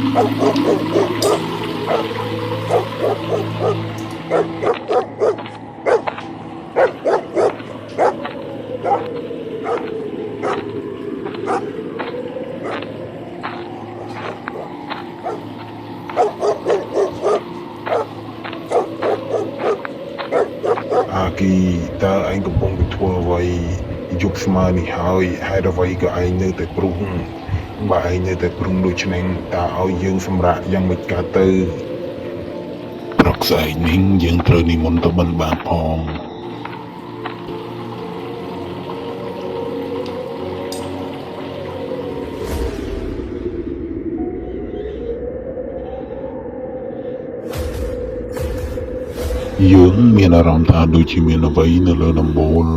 អាគីតើឯងកំពុងធ្វើអ្វីយប់ស្មើនេះហើយហេតុអ្វីក៏ឯងនៅតែព្រុសបើឯងនៅតែព្រុសដូច្នេះតើឲ្យយើងសម្រាកយ៉ាងមិនកើតទៅព្រឹកស្អែកនេះយើងត្រូវនិមន្តទៅបិណ្ឌបាតផងយើងមានអារម្មណ៍ថាដូចជាមានអ្វីនៅលើដំបូល